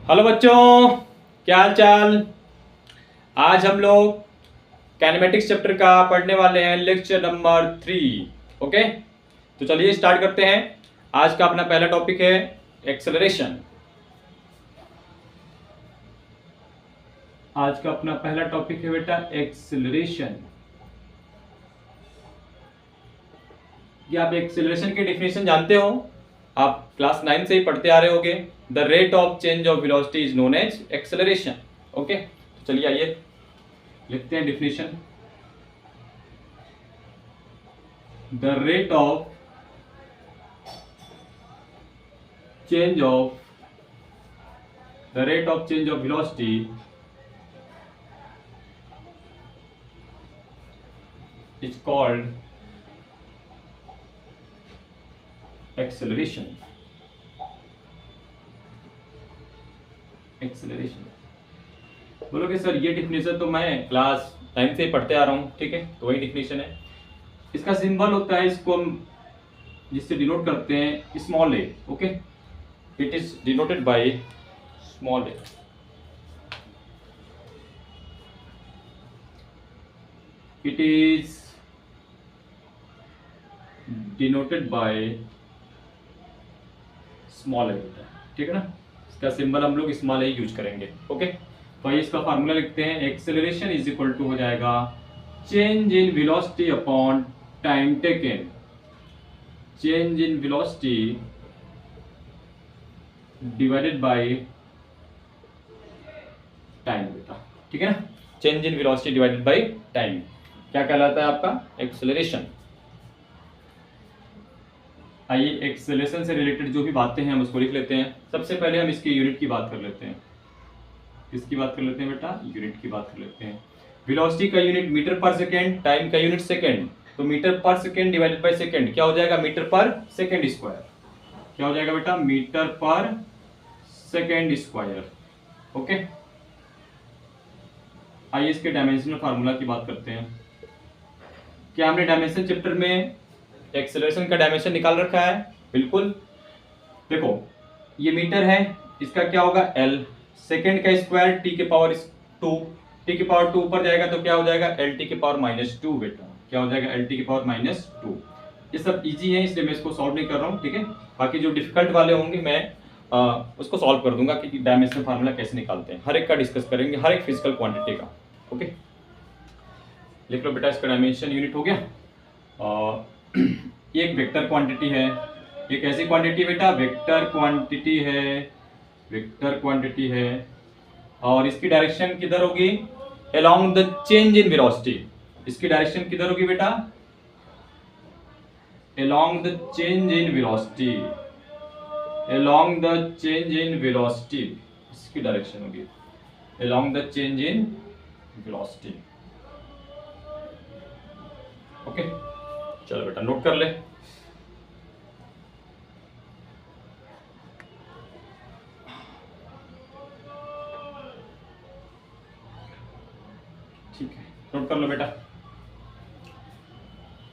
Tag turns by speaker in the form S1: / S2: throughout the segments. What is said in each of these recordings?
S1: Hello बच्चों, क्या हाल चाल। आज हम लोग काइनेमेटिक्स चैप्टर का पढ़ने वाले हैं, लेक्चर नंबर 3। ओके, तो चलिए स्टार्ट करते हैं। आज का अपना पहला टॉपिक है एक्सेलरेशन। आज का अपना पहला टॉपिक है बेटा एक्सेलरेशन। क्या आप एक्सेलरेशन की डेफिनेशन जानते हो? आप क्लास 9 से ही पढ़ते आ रहे होगे। The rate of change of velocity is known as acceleration. Okay, तो चलिए आइए लिखते हैं डेफिनेशन। द रेट ऑफ चेंज ऑफ वेलोसिटी is called acceleration। बोलोगे सर ये डिफिनेशन तो मैं क्लास 9 से ही पढ़ते आ रहा हूँ। ठीक है, तो वही डिफिनेशन है। इसका सिंबल होता है, इसको हम जिससे डिनोट करते हैं small A. Okay, it is denoted by small A. It is denoted by small A. ठीक है ना, इसका सिंबल हम लोग स्मॉल ए यूज करेंगे। ओके, तो ये इसका फार्मूला लिखते हैं। एक्सेलरेशन इज इक्वल टू हो जाएगा change in velocity upon time taken. Change in velocity divided by time बेटा। ठीक है ना, change in velocity divided by time क्या कहलाता है आपका? एक्सेलरेशन। आइए एक्सेलरेशन से रिलेटेड जो भी बातें हैं हम उसको लिख लेते हैं। सबसे पहले हम इसकी यूनिट की बात कर लेते हैं। किसकी बात कर लेते हैं बेटा? यूनिट की बात कर लेते हैं। वेलोसिटी का यूनिट मीटर पर सेकेंड, टाइम का यूनिट सेकेंड। तो मीटर पर सेकेंड डिवाइडेड बाय सेकेंड क्या हो जाएगा? मीटर पर सेकेंड स्क्वायर। क्या हो जाएगा बेटा? मीटर पर सेकेंड स्क्वायर। ओके, आइए इसके डायमेंशनल फार्मूला की बात करते हैं। क्या हमने डायमेंशन चैप्टर में एक्सेलरेशन का डायमेंशन निकाल रखा है? बिल्कुल। देखो ये मीटर है, इसका क्या होगा? एल। सेकेंड का स्क्वायर टी के पावर 2। टी के पावर 2 ऊपर जाएगा तो क्या हो जाएगा? एल टी के पावर -2 बेटा। क्या हो जाएगा? एल टी के पावर -2। ये सब इजी है, इसलिए मैं इसको सॉल्व नहीं कर रहा हूँ। ठीक है, बाकी जो डिफिकल्ट वाले होंगे मैं उसको सॉल्व कर दूंगा कि डायमेंशन फार्मूला कैसे निकालते हैं। हर एक का डिस्कस करेंगे, हर एक फिजिकल क्वांटिटी का। ओके, लिख लो बेटा, इसका डायमेंशन यूनिट हो गया। ये एक वेक्टर क्वांटिटी है। ये कैसी क्वांटिटी बेटा? वेक्टर क्वांटिटी है। वेक्टर क्वांटिटी है और इसकी डायरेक्शन किधर होगी? Along the change in velocity. इसकी डायरेक्शन किधर होगी बेटा? Along the change in velocity. Along the change in velocity इसकी डायरेक्शन होगी along the change in velocity. Okay, चलो बेटा नोट कर ले। ठीक है, नोट कर लो बेटा।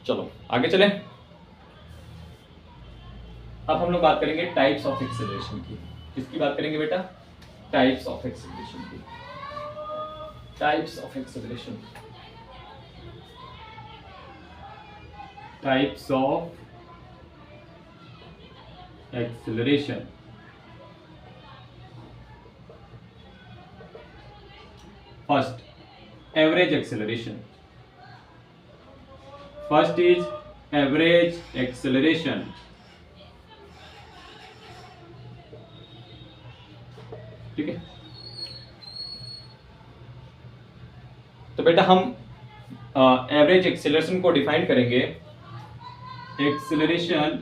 S1: चलो आगे चलें। अब हम लोग बात करेंगे टाइप्स ऑफ एक्सेलरेशन की। किसकी बात करेंगे बेटा? टाइप्स ऑफ एक्सेलरेशन की। Types of acceleration. Types of acceleration. First, average acceleration. First is average acceleration. ठीक है, तो बेटा हम एवरेज एक्सेलरेशन को डिफाइन करेंगे। Acceleration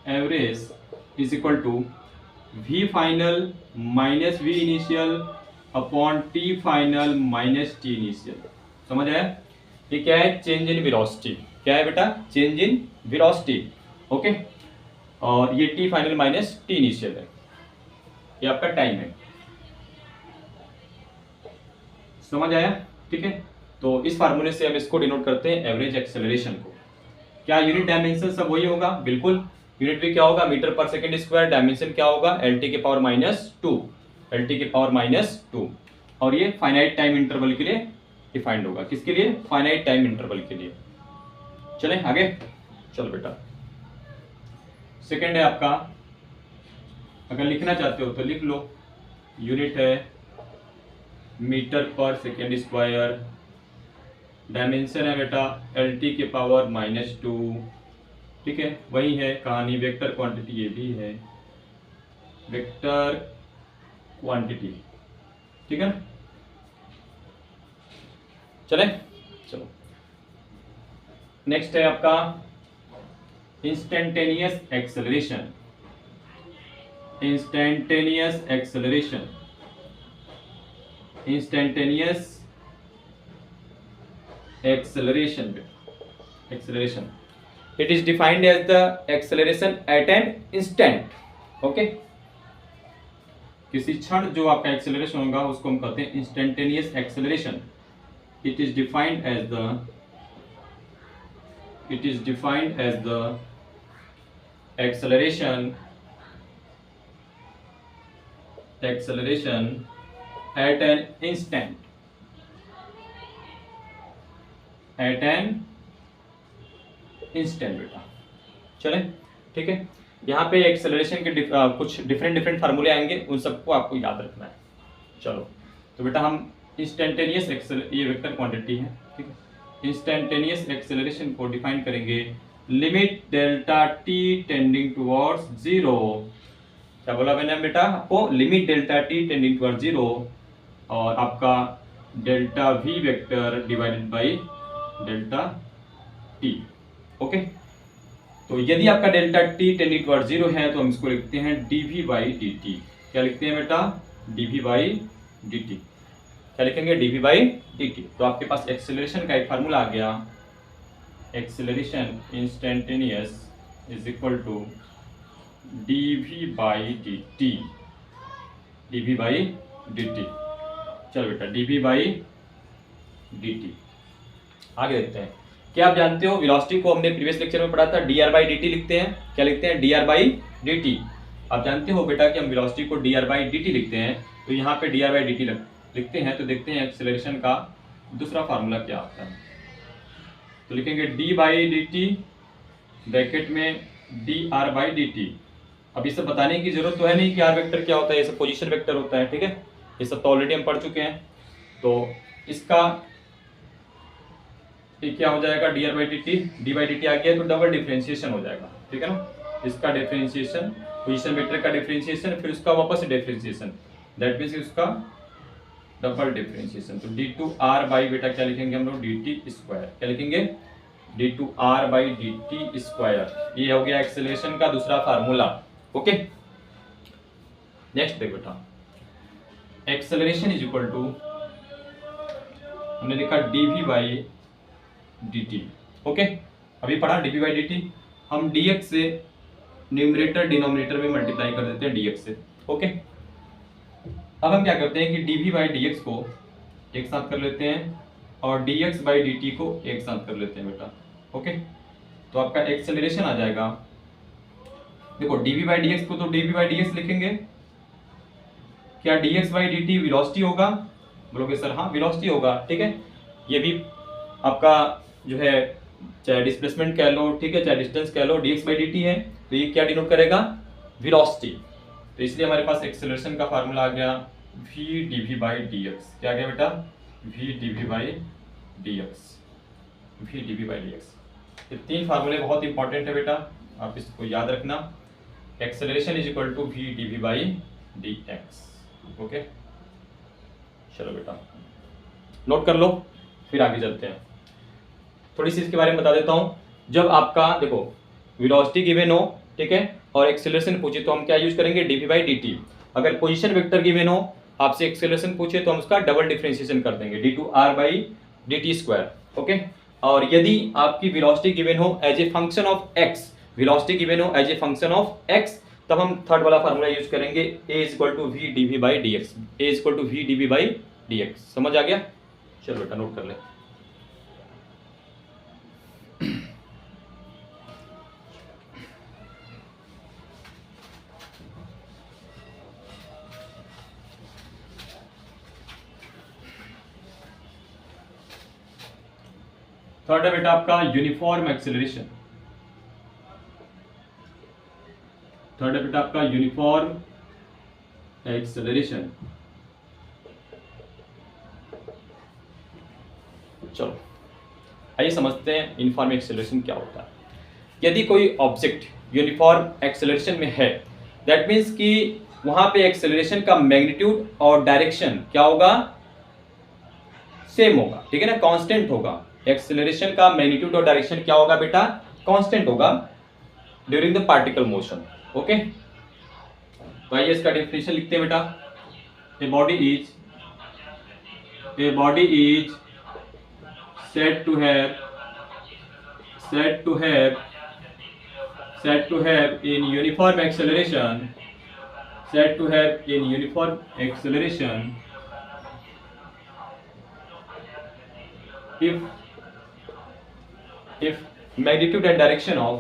S1: average is equal to v final minus v initial upon t final minus t initial. समझ आया? ये क्या है? Change in velocity. क्या है बेटा? Change in velocity. ओके, और ये t final minus t initial है। ये आपका टाइम है। समझ आया? ठीक है, तो इस फार्मूले से हम इसको डिनोट करते हैं एवरेज एक्सेलरेशन को। क्या यूनिट डायमेंशन सब वही होगा? बिल्कुल। यूनिट भी क्या होगा? मीटर पर सेकंड स्क्वायर। डायमेंशन क्या होगा? एल टी के पावर -2। LT के पावर -2, और ये फाइनाइट टाइम इंटरवल के लिए डिफाइंड होगा। किसके लिए? फाइनाइट टाइम इंटरवल के लिए। चलें आगे, चलो बेटा। सेकंड है आपका, अगर लिखना चाहते हो तो लिख लो, यूनिट है मीटर पर सेकेंड स्क्वायर, डायमेंशन है बेटा LT के पावर -2, ठीक है। वही है कहानी, वेक्टर क्वांटिटी ये भी है, वेक्टर क्वांटिटी, ठीक है ना। चले, चलो नेक्स्ट है आपका instantaneous acceleration. Instantaneous acceleration, instantaneous acceleration, acceleration, it is defined as the acceleration at an instant, okay। किसी क्षण जो आपका एक्सेलरेशन होगा उसको हम कहते हैं instantaneous acceleration. it is defined as the acceleration at an instant, at an instant बेटा। चले, ठीक है। यहाँ पे एक्सेलरेशन के कुछ डिफरेंट फार्मूले आएंगे, उन सबको आपको याद रखना है। चलो तो बेटा हम इंस्टेंटेनियस ये वेक्टर क्वांटिटी है, ठीक है। इंस्टेंटेनियस एक्सेलरेशन को डिफाइन करेंगे, limit delta T tending towards zero. क्या बोला मैंने बेटा आपको? Limit delta T tending towards zero, और आपका delta V vector divided by delta T, okay. तो यदि आपका delta T tending towards zero है तो हम इसको लिखते हैं डीवी बाई डी टी। क्या लिखते हैं बेटा? Dv by D t. क्या लिखेंगे? Dv by D t. तो आपके पास एक्सेलरेशन का एक फार्मूला आ गया, acceleration instantaneous is equal to dv by D t, dv by D t. चलो बेटा डीवी बाई डी टी। आगे देखते हैं। क्या आप जानते हो वेलोसिटी को हमने प्रीवियस लेक्चर में पढ़ा था, dr बाई dt लिखते हैं। क्या लिखते हैं? dr by dt। आप जानते हो बेटा कि हम वेलोसिटी को dr बाई dt लिखते हैं, तो यहाँ पे dr बाई dt लिखते हैं। तो देखते हैं एक्सेलरेशन का दूसरा फार्मूला क्या आता है। तो लिखेंगे d बाई dt ब्रैकेट में dr बाई dt। अब ये सब बताने की जरूरत तो है नहीं कि r वेक्टर क्या होता है, ये सब पोजिशन वेक्टर होता है, ठीक है। ये सब तो ऑलरेडी हम पढ़ चुके हैं। तो इसका क्या हो जाएगा? D R by D T, D by D T आ गया तो डबल डिफरेंशिएशन हो जाएगा, ठीक है ना। इसका डिफरेंशिएशन, पोजीशन वेक्टर का डिफरेंशिएशन, फिर उसका वापस डिफरेंशिएशन, दैट मींस उसका डबल डिफरेंशिएशन। तो डी टू आर बाई बेटा क्या लिखेंगे हम लोग? D t square. क्या लिखेंगे? D two r by D t square. ये हो गया एक्सेलरेशन का दूसरा फार्मूला, ओके। नेक्स्ट देख बेटा, एक्सेलरेशन इज इक्वल टू, हमने लिखा डीवी बाई dt, ओके। अभी पढ़ा dv बाई dt, हम dx से न्यूमरेटर डिनोमिनेटर में मल्टीप्लाई कर देते हैं dx से, ओके। अब हम क्या करते हैं कि dv बाई dx को एक साथ कर लेते हैं और dx बाई dt को एक साथ कर लेते हैं बेटा, ओके। तो आपका एक्सेलरेशन आ जाएगा, देखो dv बाई dx को तो dv बाई dx लिखेंगे। क्या dx बाई dt वेलोसिटी होगा? बोलोगे सर हाँ वेलोसिटी होगा, ठीक है। ये भी आपका जो है चाहे डिस्प्लेसमेंट कह लो, ठीक है, चाहे डिस्टेंस कह लो, dx बाई dt है, तो ये क्या डिनोट करेगा? वेलोसिटी। तो इसलिए हमारे पास एक्सेलरेशन का फार्मूला आ गया v dv बाई dx। क्या आ गया बेटा? v dv by dx, v dv by dx। ये तीन फार्मूले बहुत इंपॉर्टेंट है बेटा, आप इसको याद रखना। Acceleration is equal to v dv by dx, okay. चलो बेटा नोट कर लो, फिर आगे चलते हैं। थोड़ी सी इसके बारे में बता देता हूं। जब आपका देखो वेलोसिटी गिवन हो, ठीक है, और एक्सेलरेशन पूछे तो हम क्या यूज करेंगे? dv by dt। अगर पोजीशन वेक्टर गिवन हो, आपसे एक्सेलरेशन पूछे तो हम उसका डबल डिफरेंशिएशन कर देंगे d two r by dt square, okay. और यदि आपकी वेलोसिटी गिवन हो as a function of x, velocity given हो as a function of x, तब हम थर्ड वाला फार्मूला यूज करेंगे a is equal to v dv by dx, a is equal to v dv by dx। समझ आ गया? चलो बेटा note कर ले। थर्ड है बेटा आपका यूनिफॉर्म एक्सेलरेशन। थर्ड है बेटा आपका यूनिफॉर्म एक्सेलरेशन। चलो आइए समझते हैं यूनिफॉर्म एक्सेलरेशन क्या होता है। यदि कोई ऑब्जेक्ट यूनिफॉर्म एक्सेलरेशन में है, दैट मीन्स कि वहां पे एक्सेलरेशन का मैग्नीट्यूड और डायरेक्शन क्या होगा, सेम होगा, ठीक है ना, कांस्टेंट होगा। एक्सेलरेशन का मैग्नीट्यूड और डायरेक्शन क्या होगा बेटा, कांस्टेंट होगा during the particle motion. Okay, तो आइए इसका डेफिनेशन लिखते हैं बेटा। A body is said to have in uniform acceleration if magnitude and direction of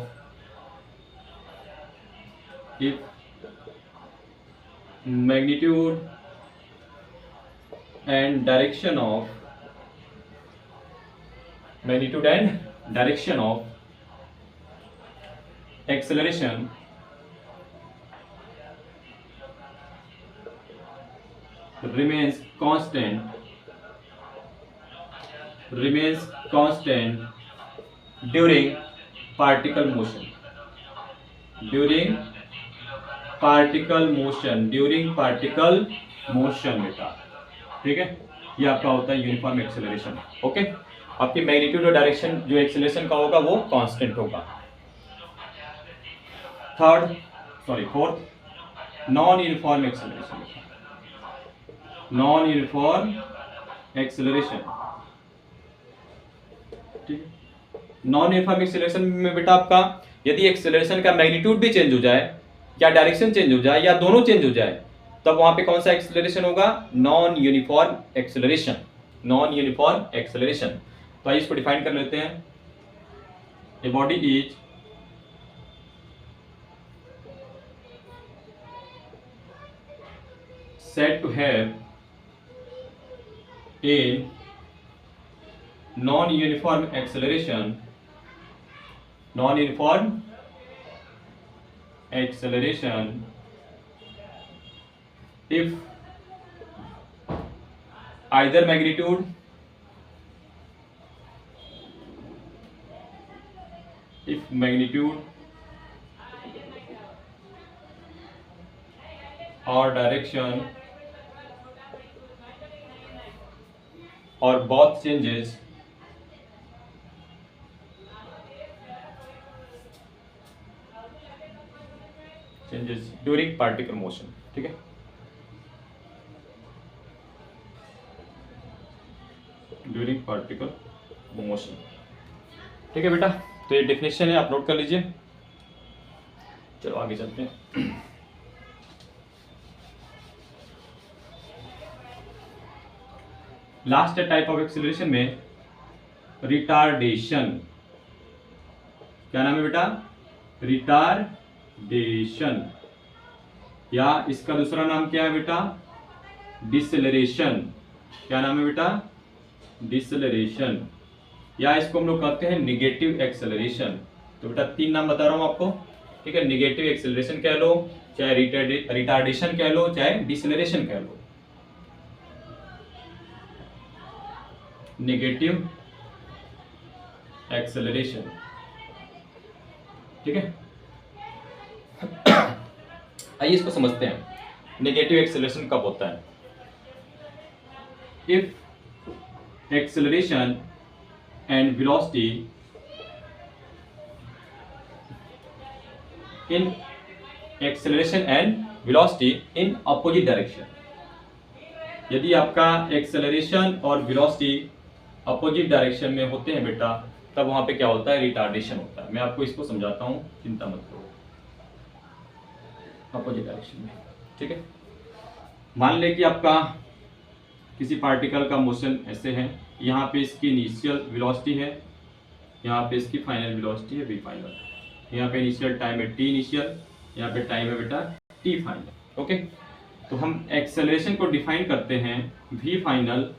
S1: acceleration remains constant during particle motion बेटा, ठीक है। ये आपका होता है यूनिफॉर्म एक्सेलरेशन। ओके, आपकी मैग्नीट्यूड और डायरेक्शन जो एक्सेलरेशन का होगा वो कांस्टेंट होगा। Fourth, non uniform acceleration. ठीक है, नॉन यूनिफॉर्म एक्सेलरेशन में बेटा आपका यदि एक्सेलरेशन का मैग्नीट्यूड भी चेंज हो जाए या डायरेक्शन चेंज हो जाए या दोनों चेंज हो जाए, तब वहां पे कौन सा एक्सेलरेशन होगा, नॉन यूनिफॉर्म एक्सेलरेशन। तो आइए इसको डिफाइन कर लेते हैं। A body is said to have a non-uniform acceleration if either magnitude or direction or both changes during particle motion। ठीक है, ड्यूरिंग पार्टिकल मोशन। ठीक है बेटा, तो ये डेफिनेशन है, आप नोट कर लीजिए। चलो आगे चलते हैं। लास्ट टाइप ऑफ एक्सेलरेशन में रिटार्डेशन। क्या नाम है बेटा, रिटार्डेशन, या इसका दूसरा नाम क्या है बेटा, डिसेलरेशन। क्या नाम है बेटा, डिसेलरेशन, या इसको हम लोग कहते हैं निगेटिव एक्सेलरेशन। तो बेटा 3 नाम बता रहा हूं आपको, ठीक है। निगेटिव एक्सेलरेशन कह लो, चाहे रिटार्डेशन कह लो, चाहे डिसेलरेशन कह लो। नेगेटिव एक्सेलरेशन, ठीक है। आइए इसको समझते हैं, नेगेटिव एक्सेलरेशन कब होता है। If acceleration and velocity in opposite direction, यदि आपका एक्सेलरेशन और वेलोसिटी अपोजिट डायरेक्शन में होते हैं बेटा, तब वहां पे क्या होता है, रिटार्डेशन होता है। मैं आपको इसको समझाता हूं, चिंता मत करो। अपोजिट डायरेक्शन में, ठीक है। मान ले कि आपका किसी पार्टिकल का मोशन ऐसे है, यहाँ पे इसकी इनिशियल वेलोसिटी है, यहाँ पे इसकी फाइनल वेलोसिटी है v फाइनल, यहाँ पे इनिशियल टाइम है t इनिशियल, यहाँ पे टाइम है बेटा t फाइनल। ओके, तो हम एक्सेलरेशन को डिफाइन करते हैं v final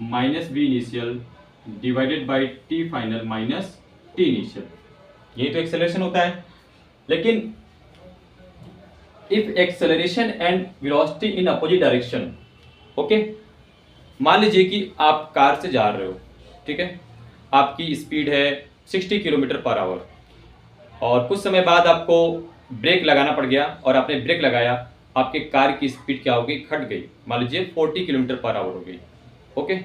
S1: minus v initial divided by T final minus t initial, यही तो एक्सेलरेशन होता है। लेकिन if acceleration and velocity in opposite direction, okay, मान लीजिए कि आप कार से जा रहे हो, ठीक है, आपकी स्पीड है 60 किलोमीटर पर आवर और कुछ समय बाद आपको ब्रेक लगाना पड़ गया और आपने ब्रेक लगाया, आपके कार की स्पीड क्या हो गई, घट गई, मान लीजिए 40 किलोमीटर पर आवर हो गई। ओके,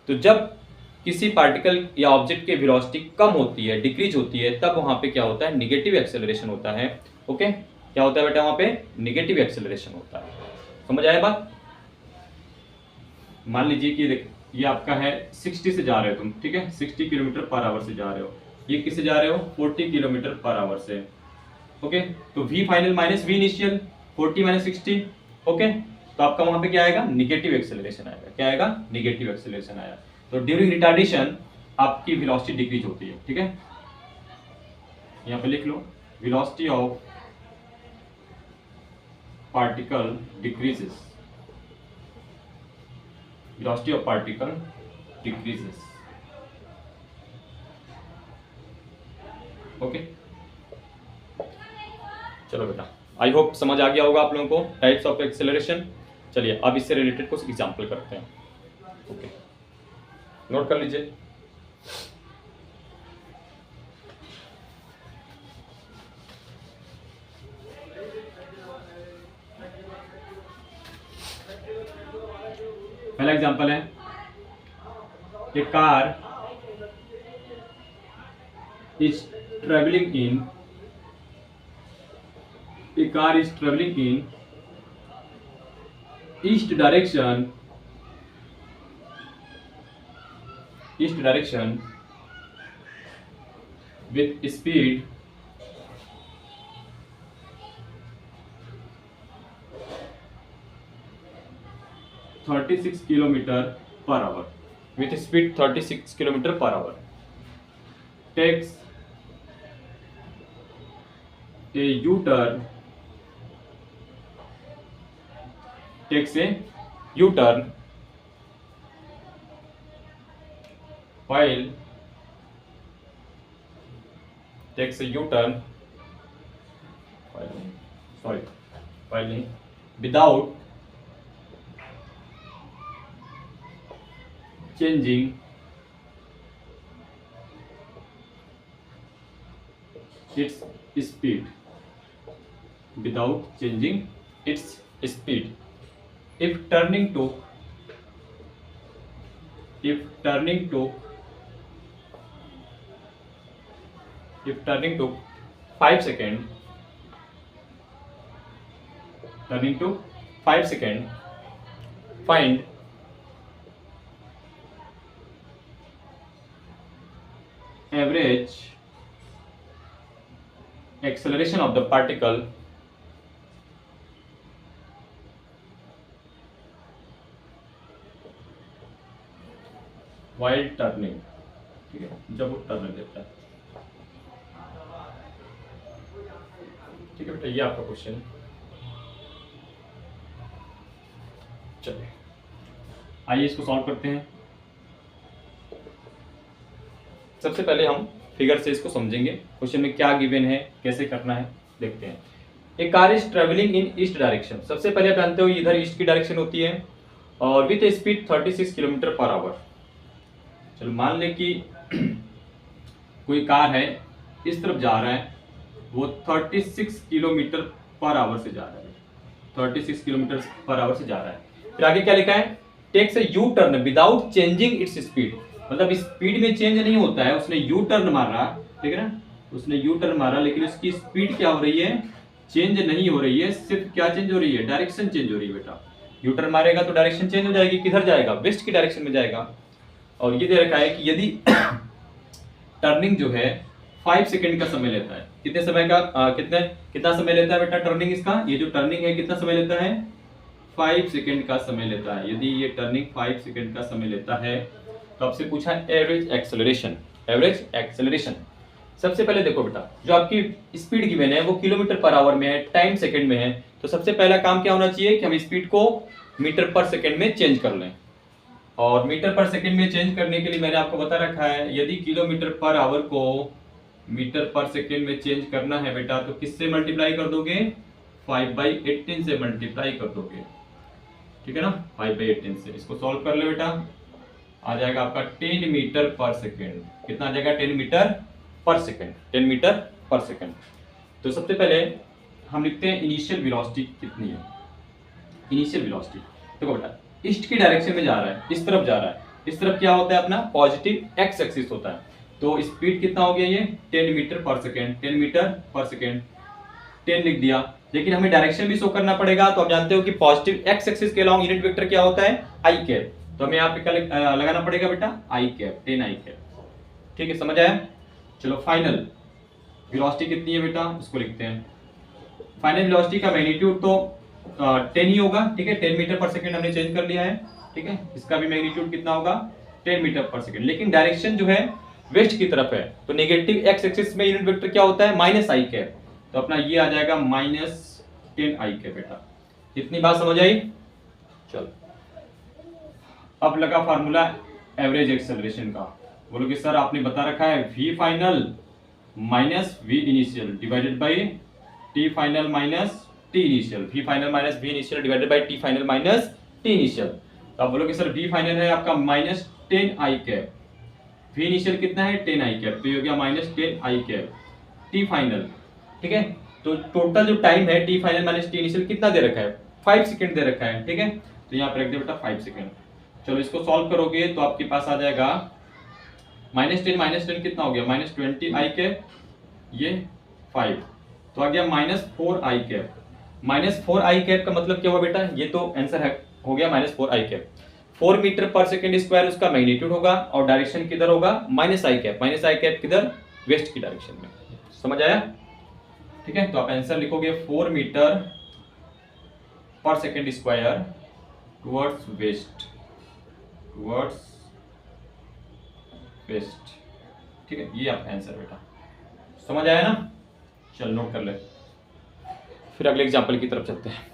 S1: तो जब किसी पार्टिकल या ऑब्जेक्ट की वेलोसिटी कम होती है, डिक्रीज होती है, तब वहां पे क्या होता है, निगेटिव एक्सेलरेशन होता है। ओके, क्या होता है बेटा, वहां पे निगेटिव एक्सेलरेशन होता है। समझ आया बात? मान लीजिए कि देख, ये आपका है 60 से जा रहे हो तुम, ठीक है, 60 किलोमीटर पर आवर से जा रहे हो, ये किससे जा रहे हो, 40 किलोमीटर पर आवर से। ओके, तो v final minus v initial, 40 minus 60। Okay, तो आपका वहां पे क्या आएगा, निगेटिव एक्सेलरेशन आएगा। क्या आएगा, निगेटिव एक्सेलरेशन आया। तो ड्यूरिंग रिटार्डेशन आपकी वेलोसिटी डिक्रीज होती है, ठीक है, यहां पे लिख लो, velocity of particle decreases, velocity of particle decreases। Okay, चलो बेटा, आई होप समझ आ गया होगा आप लोगों को टाइप्स ऑफ एक्सेलरेशन। चलिए अब इससे रिलेटेड कुछ एग्जांपल करते हैं। ओके, नोट कर लीजिए। पहला एग्जांपल है, ए car is traveling in east direction with speed 36 kilometer per hour, with speed 36 kilometer per hour, takes a U-turn while without changing its speed, if turning took 5 seconds, find average acceleration of the particle while turning। ठीक है, जब वो turn देता है। ठीक है बेटा, ये आपका क्वेश्चन। चलिए आइए इसको सॉल्व करते हैं। सबसे पहले हम फिगर से इसको समझेंगे, क्वेश्चन में क्या गिवन है, कैसे करना है, देखते हैं। A car is travelling in east direction, सबसे पहले आप जानते हो इधर ईस्ट की डायरेक्शन होती है और with A speed 36 kilometre per our. चलो मान ले कि कोई कार है, इस तरफ जा रहा है, वो 36 किलोमीटर पर आवर से जा रहा है, 36 किलोमीटर पर आवर से जा रहा है। फिर आगे क्या लिखा है, takes a U turn without changing its speed, मतलब स्पीड में चेंज नहीं होता है, उसने यू टर्न मारा, ठीक है ना, उसने यू टर्न मारा, लेकिन उसकी स्पीड क्या हो रही है, चेंज नहीं हो रही है, सिर्फ क्या चेंज हो रही है, डायरेक्शन चेंज हो रही है। बेटा यू टर्न मारेगा तो डायरेक्शन चेंज हो जाएगी, किधर जाएगा, वेस्ट की डायरेक्शन में जाएगा। और ये दे रखा है कि यदि टर्निंग जो है 5 सेकंड का समय लेता है, कितने समय का कितना समय लेता है बेटा टर्निंग इसका, ये जो टर्निंग है कितना समय लेता है, 5 सेकंड का समय लेता है। यदि ये टर्निंग 5 सेकंड का समय लेता है तो आपसे पूछा एवरेज एक्सेलरेशन। सबसे पहले देखो बेटा, जो आपकी स्पीड गिवन है वो किलोमीटर पर आवर में है, टाइम सेकंड में है, तो सबसे पहला काम क्या होना चाहिए कि हम स्पीड को मीटर पर सेकंड में चेंज कर लें। और मीटर पर सेकंड में चेंज करने के लिए मैंने आपको बता रखा है, यदि किलोमीटर पर आवर को मीटर पर सेकंड में चेंज करना है बेटा तो किससे मल्टीप्लाई कर दोगे, 5/18 से मल्टीप्लाई कर दोगे, ठीक है ना, 5/18 से। इसको सॉल्व कर ले बेटा, आ जाएगा आपका 10 मीटर पर सेकंड। कितना आ जाएगा, 10 मीटर पर सेकंड, 10 मीटर पर सेकंड। तो सबसे पहले हम लिखते हैं इनिशियल वेलोसिटी कितनी है। इनिशियल वेलोसिटी देखो बेटा, ईस्ट की डायरेक्शन में जा रहा है, इस तरफ जा रहा है, इस तरफ क्या होता है अपना पॉजिटिव एक्स एक्सिस होता है। तो स्पीड कितना हो गया, ये 10 मीटर पर सेकेंड, 10 मीटर पर सेकेंड, 10 लिख दिया। लेकिन हमें डायरेक्शन भी शो करना पड़ेगा, तो आप जानते हो कि पॉजिटिव एक्स एक्सिस के अलॉन्ग यूनिट वेक्टर क्या होता है, आई कैप। तो हमें यहाँ पे क्या लगाना पड़ेगा बेटा, आई कैप, 10 आई कैप, ठीक है, समझ आया। चलो फाइनल वेलोसिटी कितनी है बेटा, इसको लिखते हैं। फाइनल वेलोसिटी का मैग्नीट्यूड तो 10 ही होगा, ठीक है, 10 मीटर पर सेकेंड हमने चेंज कर लिया है, ठीक है। इसका भी मैग्नीट्यूड कितना होगा, 10 मीटर पर सेकेंड। लेकिन डायरेक्शन जो है वेस्ट की तरफ है, तो नेगेटिव एक्स एक्सिस में यूनिट वेक्टर क्या होता है, माइनस आई कैप। तो अपना ये आ जाएगा -10 आई कैप बेटा। इतनी बात समझ आई। चलो अब लगा फार्मूला एवरेज एक्सेलरेशन का। बोलो कि सर आपने बता रखा है v final minus v initial divided bye t final minus t initial, v final minus v initial divided bye t final minus t initial. तो आप बोलो कि सर v फाइनल है आपका -10 आई कैप, v इनिशियल कितना है 10 आई कैप, तो ये हो गया -10 आई कैप, t फाइनल, ठीक है। तो टोटल जो टाइम है t final minus t initial कितना दे रखा है, 5 सेकंड दे रखा है, ठीक है। तो यहाँ पर रख दे बेटा 5 सेकंड। चलो इसको सॉल्व करोगे तो आपके पास आ जाएगा -10 कितना हो गया, -20 आई कैप, ये 5, तो आ गया -4 आई कैप। -4 आई कैप का मतलब क्या हुआ बेटा, ये तो आंसर है, हो गया -4 आई कैप। 4 मीटर पर सेकेंड स्क्वायर उसका मैग्नीट्यूड होगा, और डायरेक्शन किधर होगा, माइनस आई कैप। माइनस आई कैप किधर, वेस्ट की डायरेक्शन में, समझ आया, ठीक है। तो आप आंसर लिखोगे 4 मीटर पर second square towards waste, towards waste, ठीक है, ये आपका आंसर बेटा, समझ आया ना। चल नोट कर ले, फिर अगले एग्जांपल की तरफ चलते हैं।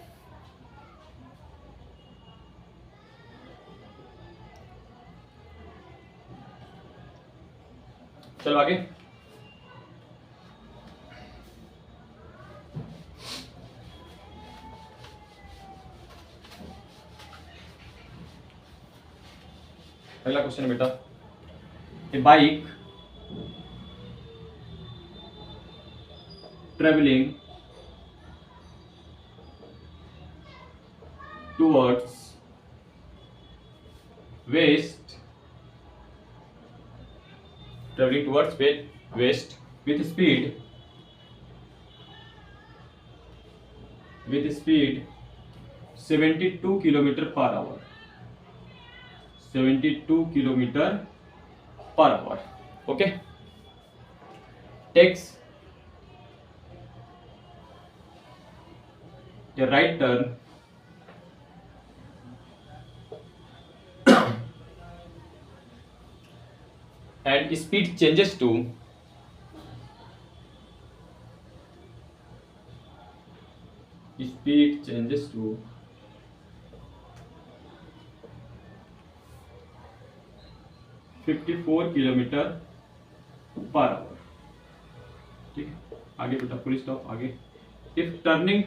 S1: चलो आगे। अगला क्वेश्चन बेटा, a bike traveling towards west, traveling towards west with speed 72 kilometre per hour, 72 kilometre per hour, okay. Takes the right turn and speed changes to 54 kilometre per hour, ठीक है। आगे बेटा फुल स्टॉप, आगे। if turning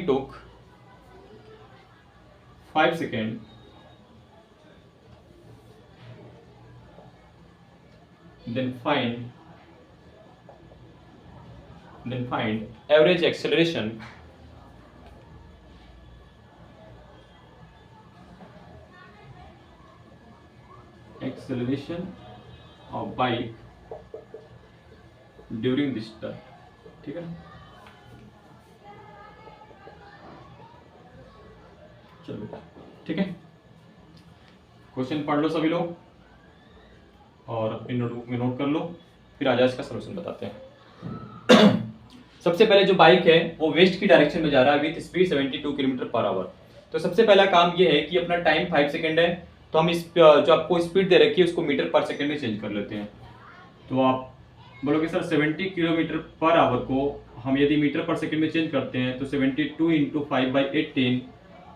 S1: took 5 seconds, then find average acceleration of bike during this turn, ठीक है। चलो बेटा, ठीक है, क्वेश्चन पढ़ लो सभी लोग और अपनी नोटबुक में नोट कर लो, फिर आज इसका सलूशन बताते हैं। सबसे पहले जो बाइक है वो वेस्ट की डायरेक्शन में जा रहा है with speed 72 kilometre per our. तो सबसे पहला काम ये है कि अपना टाइम 5 सेकंड है, तो हम इस जो आपको स्पीड दे रखी है उसको मीटर पर सेकंड में चेंज कर लेते हैं। तो आप बोलोगे सर 70 किलोमीटर पर आवर को हम यदि मीटर पर सेकंड में चेंज करते हैं तो 72 × 5/18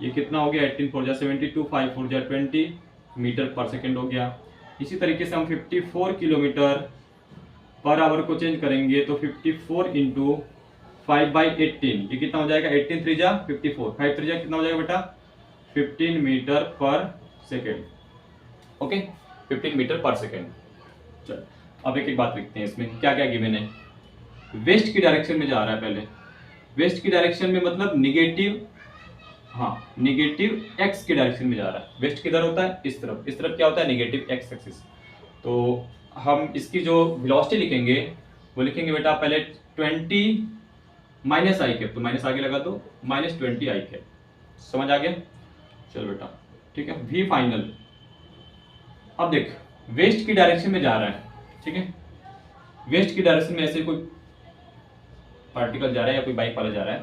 S1: ये कितना हो गया 18 4 जा 72, 5 4 जा 20 मीटर पर सेकेंड हो गया। इसी तरीके से हम 54 किलोमीटर पर आवर को चेंज करेंगे तो 54 इंटू 5/18 ये कितना हो जाएगा 18 3 जा 54, 5 3 जा कितना हो जाएगा बेटा 15 मीटर पर सेकेंड। ओके 15 मीटर पर सेकेंड। चल अब एक एक बात लिखते हैं इसमें क्या क्या गिवन है। वेस्ट की डायरेक्शन में जा रहा है पहले, वेस्ट की डायरेक्शन में मतलब निगेटिव, हाँ निगेटिव एक्स की डायरेक्शन में जा रहा है। वेस्ट किधर होता है इस तरफ क्या होता है निगेटिव एक्स एक्सिस। तो हम इसकी जो वेलोसिटी लिखेंगे वो लिखेंगे बेटा पहले 20 माइनस आई कैप, तो माइनस आगे लगा दो -20 आई कैप। समझ आ गया? चलो बेटा ठीक है। वी फाइनल, अब देख वेस्ट की डायरेक्शन में जा रहा है, ठीक है। वेस्ट की डायरेक्शन में ऐसे कोई पार्टिकल जा रहा है या कोई बाइक वाला जा रहा है,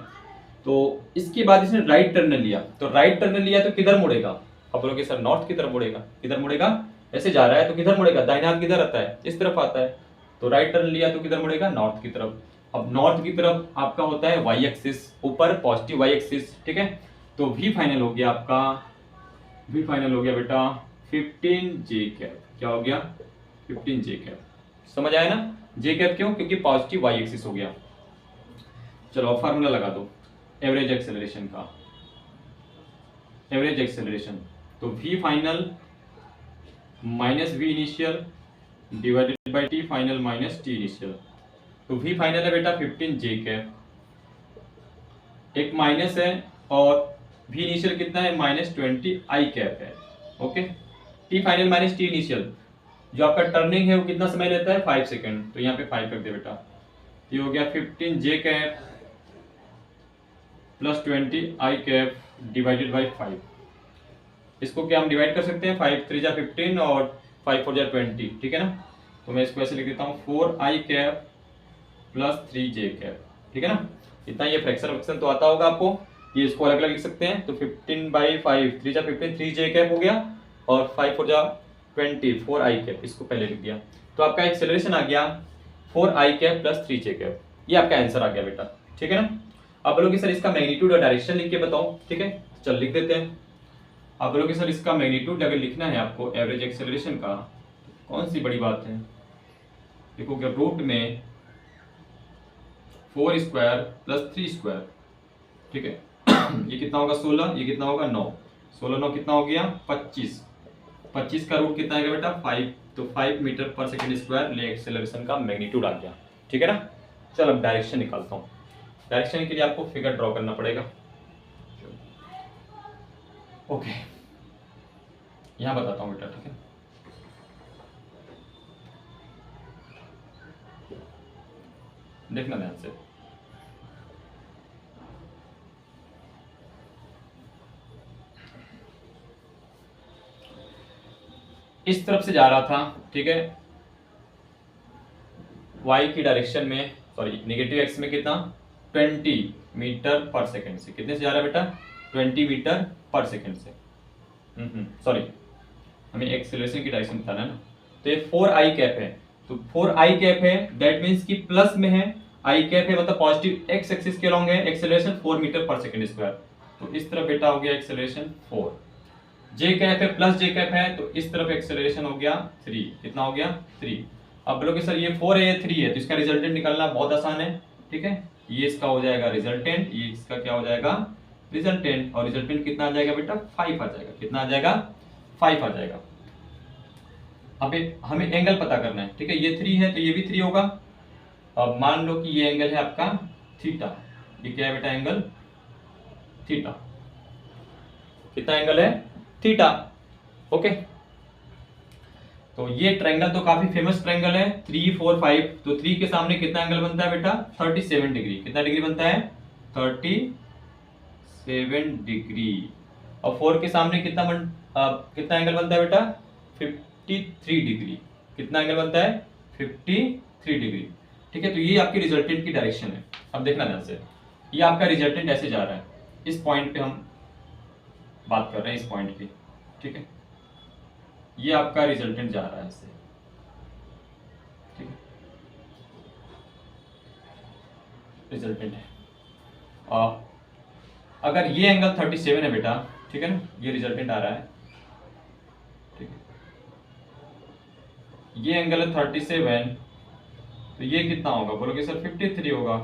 S1: तो इसके बाद इसने राइट टर्न लिया, तो राइट टर्न लिया तो किधर मुड़ेगा? अब बोलोगे सर नॉर्थ की तरफ मुड़ेगा। किधर मुड़ेगा? ऐसे जा रहा है तो किधर मुड़ेगा? दाहिना हाथ किधर आता है? इस तरफ आता है। तो राइट टर्न लिया तो किधर मुड़ेगा? नॉर्थ की तरफ। अब नॉर्थ की तरफ आपका होता है वाई एक्सिस, ऊपर पॉजिटिव वाई एक्सिस, ठीक है। तो वी फाइनल हो गया आपका, वी फाइनल हो गया बेटा 15 जे कैप। क्या हो गया? 15 जे कैप। समझ आया ना? जे कैप क्यों? क्योंकि पॉजिटिव वाई एक्सिस हो गया। चलो अब फार्मूला लगा दो एवरेज एक्सेलरेशन का। एवरेज एक्सेलरेशन तो v final minus v initial divided by t final minus t initial. तो वी फाइनल है बेटा 15 जे कैप, एक माइनस है, और वी इनिशियल कितना है? -20 आई कैप है। Okay, T final minus t initial, जो आपका टर्निंग है वो कितना समय लेता है? 5 सेकेंड। तो यहाँ पे 5 रख दे बेटा। ये हो गया 15 J cap plus 20 I cap divided by 5। इसको क्या हम डिवाइड कर सकते हैं? 5 3 जा 15 और 5 4 जा 20, ठीक है ना। तो मैं इसको ऐसे लिख देता हूँ 4 आई कैप प्लस 3 जे कैप, ठीक है ना। इतना ये फ्रैक्शन तो आता होगा आपको। ये इसको अलग अलग लिख सकते हैं। तो 15/5 3 जा 15 3 जे कैप हो गया, और 5 4 जा 20 4 आई कैप, इसको पहले लिख दिया। तो आपका एक्सेलरेशन आ गया 4 आई कैप प्लस 3 जे कैप। ये आपका आंसर आ गया बेटा, ठीक है ना। आप बोलोगे सर इसका मैग्नीट्यूड और डायरेक्शन लिख के बताओ, ठीक है। चल लिख देते हैं। आप बोलोगे सर इसका मैग्नीट्यूड अगर लिखना है आपको एवरेज एक्सेलरेशन का, कौन सी बड़ी बात है। देखो क्या रूट में 4 स्क्वायर प्लस 3 स्क्वायर, ठीक है। ये कितना होगा 16, ये कितना होगा 9, 16 9 कितना हो गया 25। 25 का रूट कितना आएगा बेटा 5, तो 5 मीटर पर सेकेंड स्क्वायर ले एक्सेलरेशन का मैग्नीट्यूड आ गया, ठीक है ना। चल अब डायरेक्शन निकालता हूँ। डायरेक्शन के लिए आपको फिगर ड्रॉ करना पड़ेगा। ओके यहाँ बताता हूँ बेटा, ठीक है। देखना ध्यान से। इस तरफ से जा रहा था, ठीक है, y की डायरेक्शन में, सॉरी नेगेटिव x में कितना 20 मीटर पर सेकेंड से। कितने से जा रहा है बेटा 20 मीटर पर सेकेंड से। सॉरी हमें एक्सेलरेशन की डायरेक्शन बताना है ना। तो ये 4 आई कैप है, तो 4 आई कैप है, दैट मीन्स कि प्लस में है। आई कैप है मतलब पॉजिटिव एक्स एक्सिस के अलॉन्ग है। एक्सेलरेशन 4 मीटर पर सेकेंड स्क्वायर, तो इस तरफ बेटा हो गया एक्सेलरेशन 4। जे कैप है प्लस जे कैप है, तो इस तरफ एक्सेलरेशन हो गया 3। कितना हो गया 3। अब बोलोगे सर ये 4 है ये 3 है, तो इसका रिजल्टेंट निकालना बहुत आसान है, ठीक है। ये इसका हो जाएगा रिजल्टेंट, ये इसका क्या हो जाएगा रिजल्टेंट, और रिजल्टेंट कितना आ जाएगा बेटा 5 आ जाएगा। कितना आ जाएगा 5 आ जाएगा। अब हमें एंगल पता करना है, ठीक है। ये 3 है तो ये भी 3 होगा। अब मान लो कि ये एंगल है आपका थीटा। ये क्या है बेटा एंगल थीटा। कितना एंगल है थीटा। ओके, तो ये ट्रायंगल तो काफी फेमस ट्रायंगल है 3 4 5। तो 3 के सामने कितना एंगल बनता है बेटा 37 डिग्री। कितना डिग्री बनता है 37 डिग्री। और 4 के सामने कितना एंगल बनता है बेटा 53 डिग्री। कितना एंगल बनता है 53 डिग्री, ठीक है। तो ये आपकी रिजल्टेंट की डायरेक्शन है। अब देखना ध्यान से, ये आपका रिजल्टेंट ऐसे जा रहा है। इस पॉइंट पे हम बात कर रहे हैं, इस पॉइंट पे, ठीक है। ये आपका रिजल्टेंट जा रहा है इससे, ठीक है, रिजल्टेंट है। अगर ये एंगल 37 है बेटा, ठीक है ना, ये रिजल्टेंट आ रहा है, ठीक है, ये एंगल है 37, तो ये कितना होगा, बोलोगे सर 53 होगा।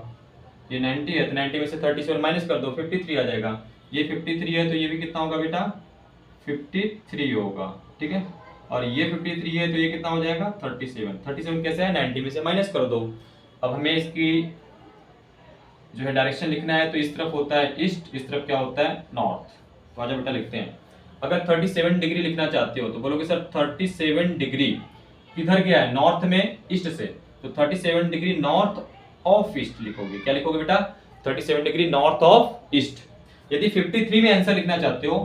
S1: ये 90 है तो 90 में से 37 माइनस कर दो, 53 आ जाएगा। ये 53 है तो ये भी कितना होगा बेटा, 53 होगा, ठीक है। और ये 53 है तो ये कितना हो जाएगा, 37 कैसे है, 90 में से माइनस कर दो। अब हमें इसकी जो है डायरेक्शन लिखना है, तो इस तरफ होता है ईस्ट, इस तरफ क्या होता है, नॉर्थ। तो आजा बेटा लिखते हैं। अगर 37 डिग्री लिखना चाहते हो तो बोलोगे सर 37 डिग्री किधर गया है, नॉर्थ में ईस्ट से, तो 37 डिग्री नॉर्थ ऑफ ईस्ट लिखोगे। क्या लिखोगे बेटा, 37 डिग्री नॉर्थ ऑफ ईस्ट। यदि 53 में आंसर लिखना चाहते हो,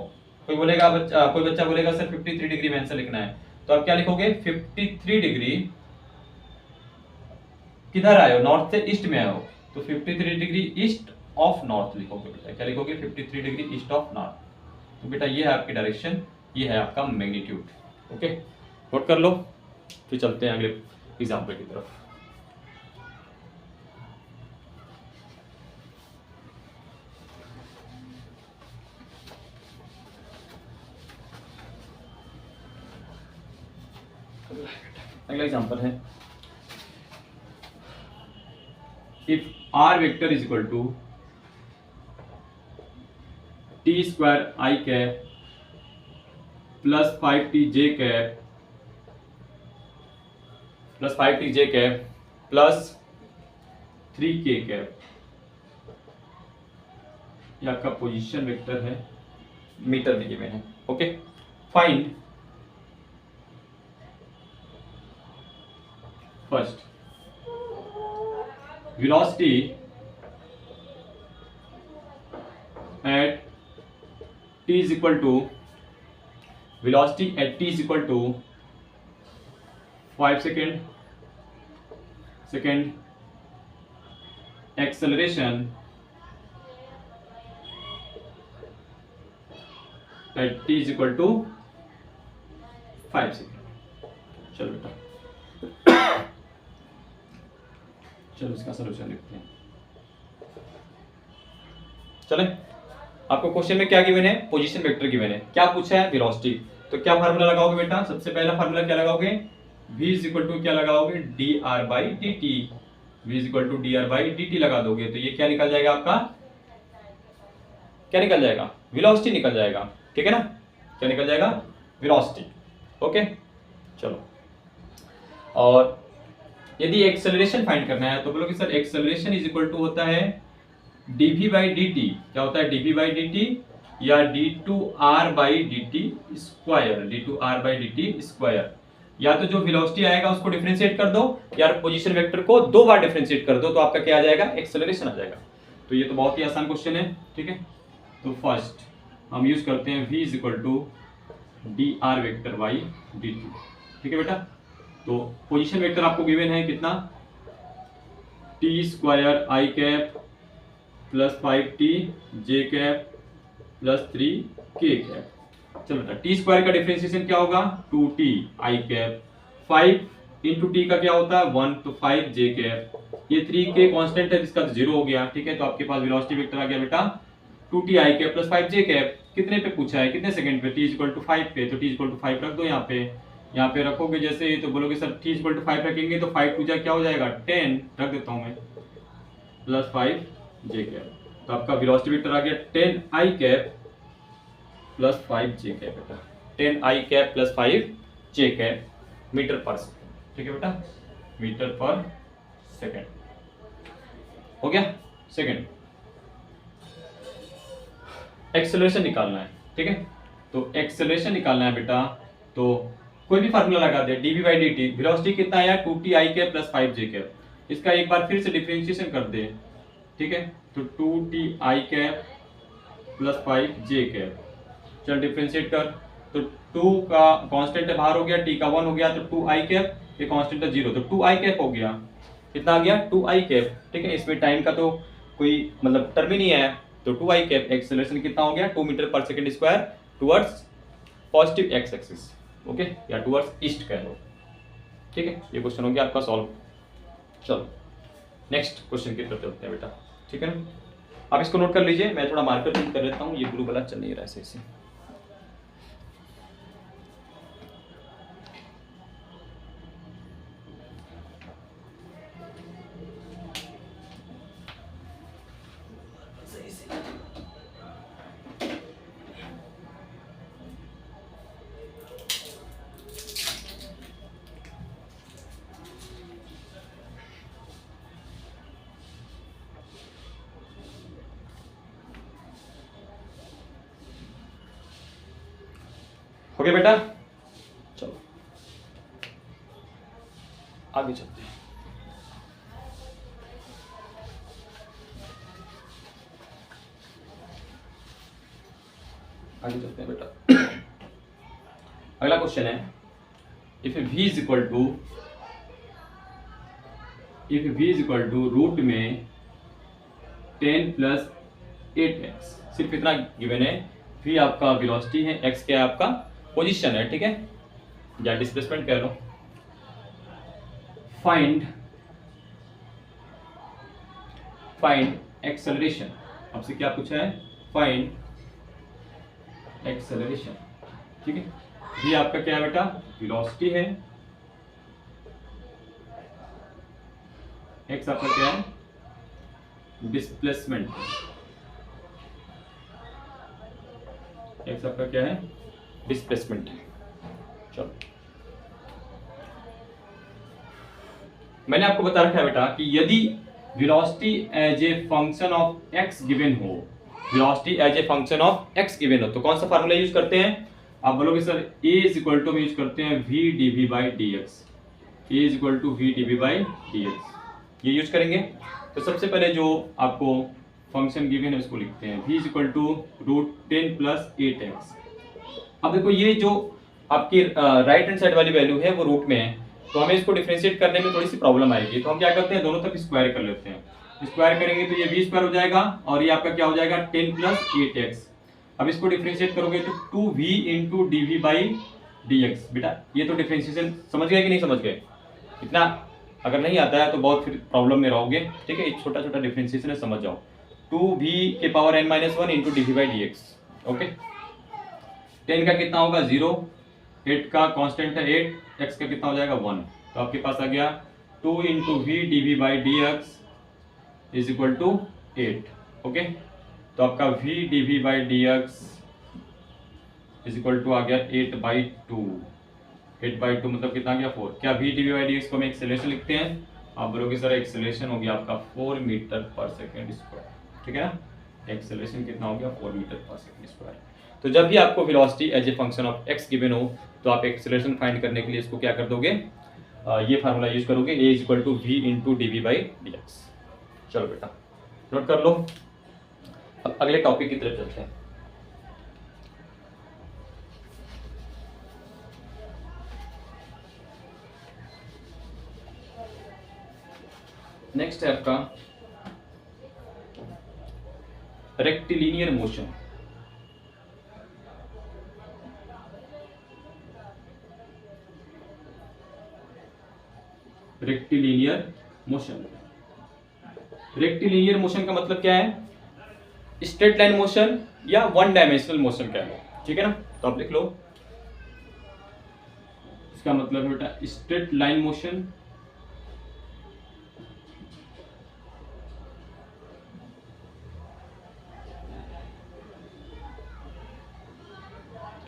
S1: कोई बच्चा बोलेगा सर 53 डिग्री में आंसर लिखना है, तो आप क्या लिखोगे, 53 डिग्री किधर आए हो, नॉर्थ से ईस्ट में आए हो, तो 53 डिग्री ईस्ट ऑफ नॉर्थ लिखोगे बेटा। क्या लिखोगे, 53 डिग्री ईस्ट ऑफ नॉर्थ। तो बेटा ये है आपकी डायरेक्शन, ये है आपका मैग्नीट्यूड। ओके, नोट कर लो, फिर चलते हैं अगले एग्जाम्पल की तरफ। अगला एग्जाम्पल है, if r vector is equal to t square i cap plus 5t cap plus 3k cap, ये आपका पोजीशन वेक्टर है, मीटर में गिवन है। Okay, find first velocity at t is equal to 5 second acceleration at t is equal to 5 second। चलो बेटा, चलो इसका solution लिखते हैं। चले, आपको क्वेश्चन में क्या गिवन है, पोजीशन वेक्टर गिवन है, क्या पूछा है, वेलोसिटी। तो क्या फार्मूला लगाओगे बेटा, सबसे पहला फार्मूला क्या लगाओगे, v इज इक्वल टू क्या लगाओगे, dr by dt, v is equal to dr by dt लगा दोगे, तो ये क्या निकल जाएगा आपका, क्या निकल जाएगा, वेलोसिटी निकल जाएगा, ठीक है ना, क्या निकल जाएगा, वेलोसिटी। ओके, चलो, और यदि एक्सेलरेशन फाइंड करना है तो बोलोगे sir acceleration is equal to होता है dv बाई dt, क्या होता है, dv बाई dt या d2r by dt square, d2r by dt square. या तो जो वेलोसिटी आएगा उसको डिफरेंशिएट कर दो, या पोजीशन वेक्टर को 2 बार डिफरेंशिएट कर दो, तो आपका क्या आ जाएगा, एक्सेलरेशन आ जाएगा। तो ये तो बहुत ही आसान क्वेश्चन है, ठीक है। तो फर्स्ट हम यूज करते हैं v is equal to dr vector by dt, ठीक है बेटा। तो पोजीशन वेक्टर आपको गिवन है कितना, T square i cap plus 5t J cap plus 3k cap. चलो बेटा, टी स्क्वायर का डिफरेंशिएशन क्या होगा, 2t आई कैप, 5 इंटू टी का क्या होता है 1, तो 5 जे कैप, ये 3k कांस्टेंट है जिसका 0 हो गया, ठीक है। तो आपके पास वेलोसिटी वेक्टर आ गया बेटा 2t आई कैप प्लस 5 जे कैप। कितने पे पूछा है, कितने सेकंड पे, t इक्वल टू 5 पे, तो t इक्वल टू 5 रख दो यहाँ पे रखोगे जैसे ही, तो बोलोगे सर t इक्वल टू 5 रखेंगे तो 5 टू जा क्या हो जाएगा 10, रख देता हूँ मैं, प्लस 5 जे कैप। तो आपका वेलोसिटी वेक्टर आ गया 10 आई कैप प्लस 5 जे कैप बेटा, 10 आई कैप प्लस 5 जे कैप मीटर पर सेकेंड, ठीक है बेटा, मीटर पर सेकेंड। हो गया सेकेंड, एक्सेलरेशन निकालना है, ठीक है। तो एक्सेलरेशन निकालना है बेटा, तो कोई भी फार्मूला लगा दे, dv बाई dt, वेलोसिटी कितना आया 2t आई कैप प्लस 5 जे कैप, इसका एक बार फिर से डिफरेंशिएशन कर दे, ठीक है। तो 2t आई कैप प्लस 5 जे कैप, चल डिफरेंशिएट कर, तो 2 का कांस्टेंट है बाहर हो गया, t का 1 हो गया, तो 2 आई कैप, ये कांस्टेंट है 0, तो 2 आई कैप हो गया, कितना आ गया 2 आई कैप, ठीक है। इसमें टाइम का तो कोई मतलब टर्म ही नहीं है, तो 2 आई कैप, एक्सेलरेशन कितना हो गया 2 मीटर पर second square towards positive x axis, okay, या टुवर्ड्स ईस्ट कह लो, ठीक है। ये क्वेश्चन हो गया आपका सॉल्व। चलो नेक्स्ट क्वेश्चन की तरफ चलते हैं बेटा, ठीक है ना। आप इसको नोट कर लीजिए, मैं थोड़ा मार्कर चेंज कर लेता हूँ, ये ब्लू वाला चल नहीं रहा है ऐसे। हो गया बेटा, चलो आगे चलते हैं। आगे चलते हैं बेटा। अगला क्वेश्चन है, if v is equal to root में 10 प्लस 8x, सिर्फ इतना गिवन है। v आपका वेलोसिटी है, x क्या है आपका पोजीशन है, ठीक है, या डिस्प्लेसमेंट कह लो। फाइंड एक्सेलरेशन, आपसे क्या पूछा है, फाइंड एक्सेलरेशन, ठीक है। v आपका क्या है बेटा, वेलोसिटी है, x आपका क्या है, डिस्प्लेसमेंट, x आपका क्या है, डिस्प्लेसमेंट। चलो, मैंने आपको बता रखा है बेटा कि यदि velocity as a function of x given हो, velocity as a function of x given हो, तो कौन सा फार्मूला यूज करते हैं, आप बोलोगे sir a is equal to, हम यूज करते हैं v dv by dx, a is equal to v dv by dx, ये यूज करेंगे। तो सबसे पहले जो आपको फंक्शन गिवन है उसको लिखते हैं, v is equal to root 10 plus 8x। अब देखो ये जो आपकी राइट हैंड साइड वाली वैल्यू है वो रूट में है, तो हमें इसको डिफरेंशिएट करने में थोड़ी सी प्रॉब्लम आएगी, तो हम क्या करते हैं, दोनों तरफ स्क्वायर कर लेते हैं। स्क्वायर करेंगे तो ये v स्क्वायर हो जाएगा और ये आपका क्या हो जाएगा 10 प्लस 8x। अब इसको डिफरेंशिएट करोगे तो 2v into dv by dx। बेटा ये तो डिफरेंशिएशन समझ गए कि नहीं समझ गए, इतना अगर नहीं आता है तो बहुत फिर प्रॉब्लम में रहोगे, ठीक है। एक छोटा छोटा डिफरेंशिएशन है, समझ जाओ। 2v के power n-1 into dv by dx, okay. 10 का कितना होगा 0, 8 का कांस्टेंट है 8, x का कितना हो जाएगा 1, तो आपके पास आ गया 2 into V dv by dx is equal to 8, okay. तो आपका v dv by dx is equal to आ गया 8/2। 8/2 मतलब कितना आ गया 4। क्या v dv बाई dx को हम एक्सेलरेशन लिखते हैं, आप बोलोगे सर एक्सेलरेशन हो गया आपका 4 मीटर पर सेकेंड स्क्वायर, ठीक है ना। एक्सेलरेशन कितना हो गया 4 मीटर पर सेकेंड स्क्वायर। तो जब भी आपको velocity as a function of x given हो तो आप एक्सेलरेशन फाइंड करने के लिए इसको क्या कर दोगे, ये फार्मूला यूज करोगे, a is equal to v into d by dx। चलो बेटा नोट कर लो। अब अगले टॉपिक की तरफ चलते हैं। नेक्स्ट है आपका rectilinear motion. Rectilinear motion, rectilinear motion का मतलब क्या है, स्ट्रेट लाइन मोशन या वन डायमेंशनल मोशन क्या है, ठीक है ना। तो आप लिख लो, इसका मतलब बेटा स्ट्रेट लाइन मोशन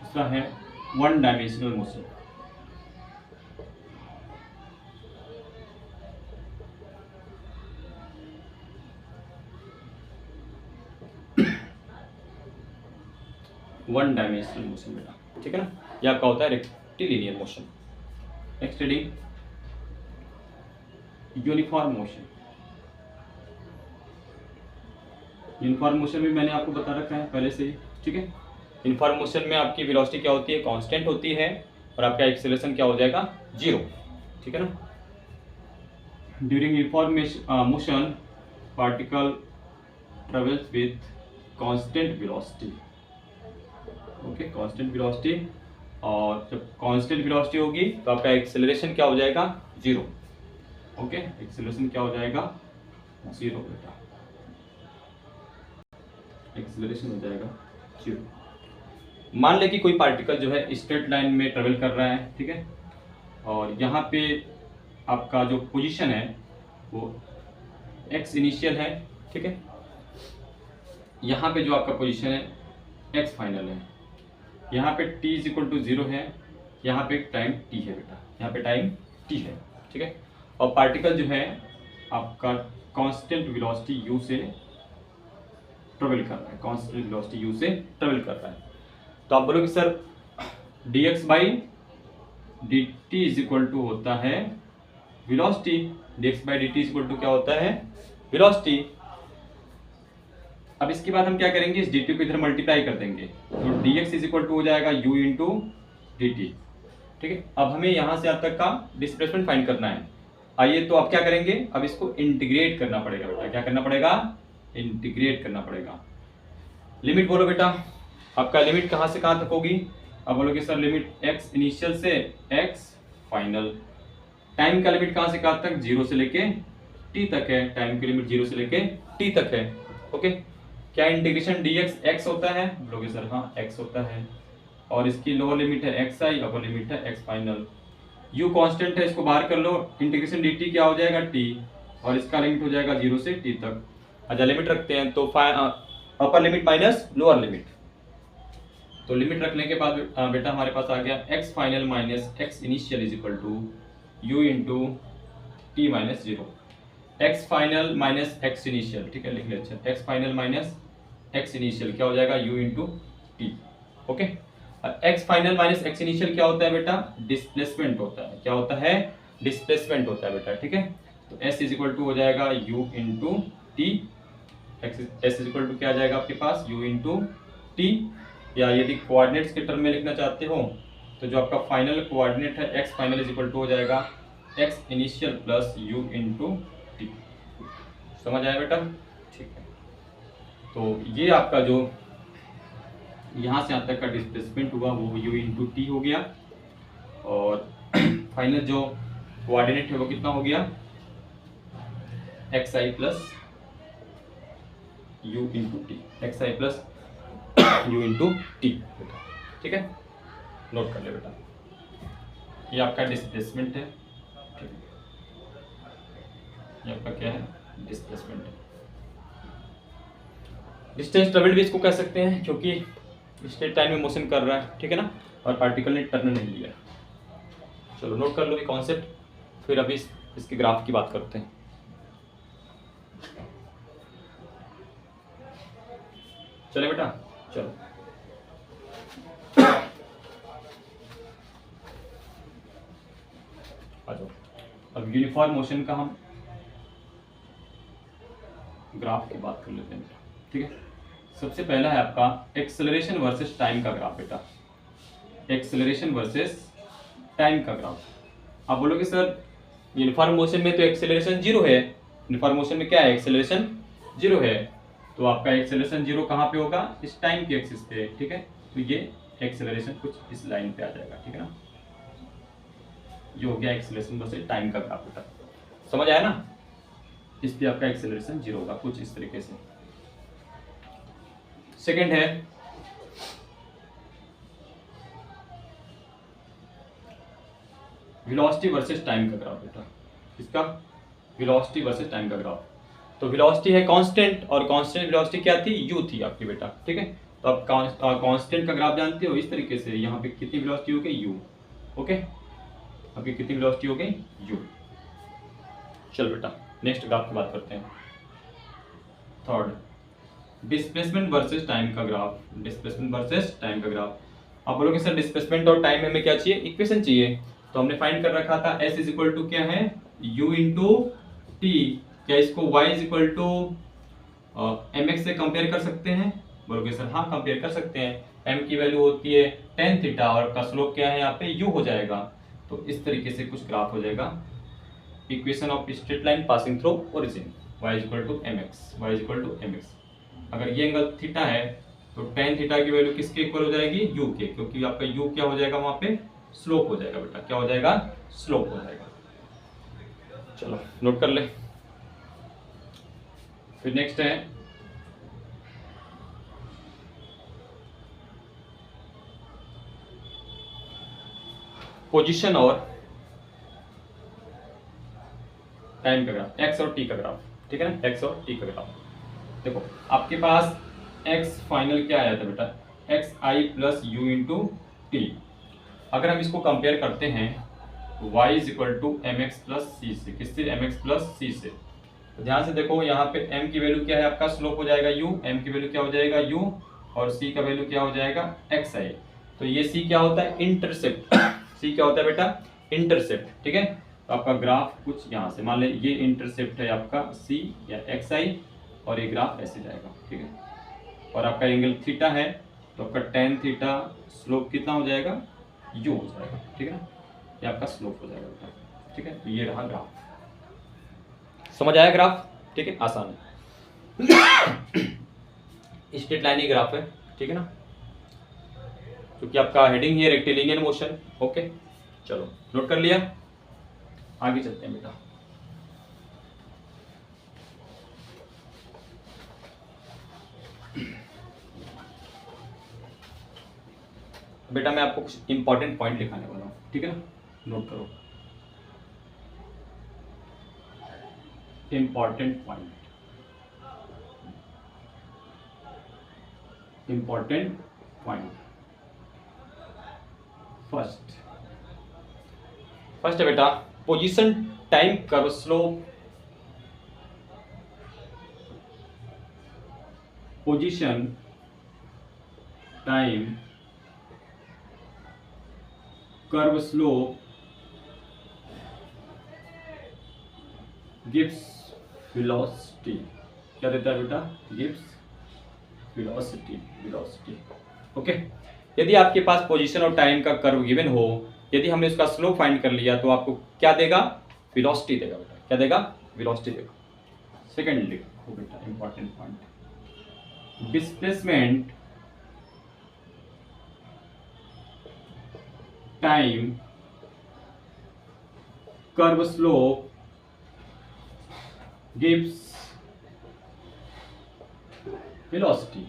S1: इसका है one dimensional motion. One dimensional motion बेटा, ठीक है ना, यह आपका होता है rectilinear motion. Next reading uniform motion. Uniform motion भी मैंने आपको बता रखा है पहले से ही, ठीक है। यूनिफॉर्म मोशन में आपकी वेलोसिटी क्या होती है, कांस्टेंट होती है, और आपका एक्सेलरेशन क्या हो जाएगा 0, ठीक है ना। During uniform motion particle travels with constant velocity, okay, constant velocity. और जब कांस्टेंट वेलोसिटी होगी तो आपका एक्सेलरेशन क्या हो जाएगा 0, ओके, एक्सेलरेशन क्या हो जाएगा 0 बेटा। एक्सेलरेशन हो जाएगा 0। मान लें कि कोई पार्टिकल जो है स्ट्रेट लाइन में ट्रेवल कर रहा है, ठीक है, और यहाँ पे आपका जो पोजीशन है वो एक्स इनिशियल है, ठीक है, यहाँ पे जो आपका पोजीशन है एक्स फाइनल है, यहाँ पे t इज इक्वल टू 0 है, यहाँ पे टाइम t है बेटा, यहाँ पे टाइम t है, ठीक है, और पार्टिकल जो है आपका कांस्टेंट वेलोसिटी u से ट्रेवल कर रहा है, कांस्टेंट वेलोसिटी u से ट्रेवल कर रहा है। तो आप बोलोगे sir dx by dt is equal to होता है velocity, dx by dt is equal to क्या होता है, वेलोसिटी। अब इसके बाद हम क्या करेंगे, इस dt को इधर मल्टीप्लाई कर देंगे, तो dx इज इक्वल टू हो जाएगा u इंटू dt, ठीक है। अब हमें यहाँ से अब तक का डिस्प्लेसमेंट फाइंड करना है। आइए तो अब क्या करेंगे, अब इसको इंटीग्रेट करना पड़ेगा बेटा, क्या करना पड़ेगा, इंटीग्रेट करना पड़ेगा। लिमिट बोलो बेटा, आपका लिमिट कहाँ से कहाँ तक होगी, अब बोलोगे सर लिमिट x इनिशियल से x फाइनल। टाइम का लिमिट कहाँ से कहाँ तक, 0 से लेके t तक है, टाइम की लिमिट 0 से लेके t तक है, ओके। क्या इंटीग्रेशन dx x होता है, बोलोगे सर हाँ x होता है, और इसकी लोअर लिमिट है xi, अपर लिमिट है x फाइनल। u कांस्टेंट है, इसको बाहर कर लो, इंटीग्रेशन dt क्या हो जाएगा t, और इसका लिमिट हो जाएगा 0 से t तक। अच्छा लिमिट रखते हैं, तो upper limit minus lower limit, तो लिमिट रखने के बाद बेटा हमारे पास आ गया x final minus x initial is equal to u into t minus 0। x final minus x initial, ठीक है लिख ले, अच्छा x final minus x initial क्या हो जाएगा, u into t, okay. x final minus x initial क्या होता है बेटा, डिस्प्लेसमेंट होता है, क्या होता है, डिस्प्लेसमेंट होता है बेटा, ठीक है। तो s इज इक्वल टू हो जाएगा u into t, s is equal to क्या आ जाएगा आपके पास, u इंटू टी, या यदि कोऑर्डिनेट्स के टर्म में लिखना चाहते हो तो जो आपका फाइनल कोऑर्डिनेट है x final is equal to हो जाएगा x initial plus u into t. समझ आया बेटा, ठीक है। तो ये आपका जो यहाँ से यहाँ तक का डिस्प्लेसमेंट हुआ वो u इंटू टी हो गया, और फाइनल जो कोऑर्डिनेट है वो कितना हो गया, xi plus u into T, xi plus u into T, ठीक है, नोट कर ले बेटा, ये आपका डिस्प्लेसमेंट है, ठीक है, ये आपका क्या है, डिस्प्लेसमेंट है। डिस्टेंस ट्रेवल्ड भी इसको कह सकते हैं, क्योंकि स्ट्रेट लाइन में मोशन कर रहा है, ठीक है ना, और पार्टिकल ने टर्न नहीं लिया। चलो नोट कर लो ये कॉन्सेप्ट, फिर अभी इसके ग्राफ की बात करते हैं। चले बेटा, चलो आ जाओ। अब यूनिफॉर्म मोशन का हम ग्राफ की बात कर लेते हैं, ठीक है। सबसे पहला है आपका एक्सेलरेशन वर्सेस टाइम का ग्राफ बेटा, एक्सेलरेशन वर्सेस टाइम का ग्राफ। आप बोलोगे सर यूनिफॉर्म मोशन में तो एक्सेलरेशन 0 है, यूनिफॉर्म मोशन में क्या है, एक्सेलरेशन 0 है, तो आपका एक्सेलरेशन 0 कहाँ पे होगा, इस टाइम की एक्सिस पे, ठीक है। तो ये एक्सेलरेशन कुछ इस लाइन पे आ जाएगा, ठीक है ना, ये हो गया एक्सेलरेशन वर्सेस टाइम का ग्राफ बेटा, समझ आया ना। इस पे आपका एक्सेलरेशन 0 होगा कुछ इस तरीके से। सेकंड है वेलोसिटी वर्सेस टाइम का ग्राफ बेटा, इसका वेलोसिटी वर्सेस टाइम का ग्राफ। तो वेलोसिटी है कांस्टेंट, और कांस्टेंट वेलोसिटी क्या थी, u थी आपकी बेटा, ठीक है। तो आप कांस्टेंट का ग्राफ जानते हो इस तरीके से, यहाँ पे कितनी वेलोसिटी हो गई, u, ओके, आपकी कितनी वेलोसिटी हो गई, u। चल बेटा नेक्स्ट ग्राफ की बात करते हैं। थर्ड डिस्प्लेसमेंट वर्सेस टाइम का ग्राफ, डिस्प्लेसमेंट वर्सेस टाइम का ग्राफ। आप बोलोगे सर डिस्प्लेसमेंट और टाइम हमें क्या चाहिए, इक्वेशन चाहिए, तो हमने फाइंड कर रखा था s इज इक्वल टू क्या है, u इंटू टी। क्या इसको y is equal to mx से कंपेयर कर सकते हैं, बोलोगे सर हाँ कंपेयर कर सकते हैं। m की वैल्यू होती है tan थीटा, और का स्लोप क्या है यहाँ पे u हो जाएगा। तो इस तरीके से कुछ ग्राफ हो जाएगा, equation of straight line passing through origin, y is equal to mx, y is equal to mx। अगर ये एंगल थीटा है तो tan थीटा की वैल्यू किसके इक्वल हो जाएगी, u के, क्योंकि आपका u क्या हो जाएगा, वहाँ पे स्लोप हो जाएगा बेटा, क्या हो जाएगा, स्लोप हो जाएगा। चलो नोट कर ले। फिर नेक्स्ट है पोजीशन और टाइम का ग्राफ, एक्स और टी का ग्राफ, ठीक है ना, एक्स और टी का ग्राफ। देखो आपके पास एक्स फाइनल क्या आया था बेटा, X I plus U into T. अगर हम इसको कंपेयर करते हैं y is equal to M X plus C से, किससे, एम एक्स प्लस सी से। तो ध्यान से देखो यहाँ पे m की वैल्यू क्या है आपका, स्लोप हो जाएगा u, m की वैल्यू क्या हो जाएगा u, और c का वैल्यू क्या हो जाएगा एक्स आई। तो ये c क्या होता है, इंटरसेप्ट। c क्या होता है बेटा, इंटरसेप्ट, ठीक है। तो आपका ग्राफ कुछ यहाँ से, मान ले ये इंटरसेप्ट है आपका c या एक्स आई, और ये ग्राफ ऐसे जाएगा, ठीक है। और आपका एंगल थीटा है, तो आपका टेन थीटा स्लोप कितना हो जाएगा, u हो जाएगा, ठीक है ना, ये आपका स्लोप हो जाएगा बेटा, ठीक है। तो ये रहा ग्राफ, समझ आया ग्राफ, ठीक है, आसान है। स्ट्रेट लाइन ही ग्राफ है, ठीक है ना, क्योंकि आपका हेडिंग है रेक्टिलिनियर मोशन। ओके चलो नोट कर लिया, आगे चलते हैं बेटा। बेटा मैं आपको कुछ इंपॉर्टेंट पॉइंट लिखाने वाला हूँ, ठीक है ना, नोट करो। Important point, important point. First है बेटा position time curve slope, position time curve slope gives velocity. क्या देता है बेटा, गिव्स वेलोसिटी। ओके, यदि आपके पास पोजीशन और टाइम का कर्व गिवन हो, यदि हमने उसका स्लोप फाइंड कर लिया तो आपको क्या देगा, वेलोसिटी देगा बेटा, क्या देगा, वेलोसिटी देगा। सेकंड लिखो बेटा important point, displacement time curve slope gives velocity.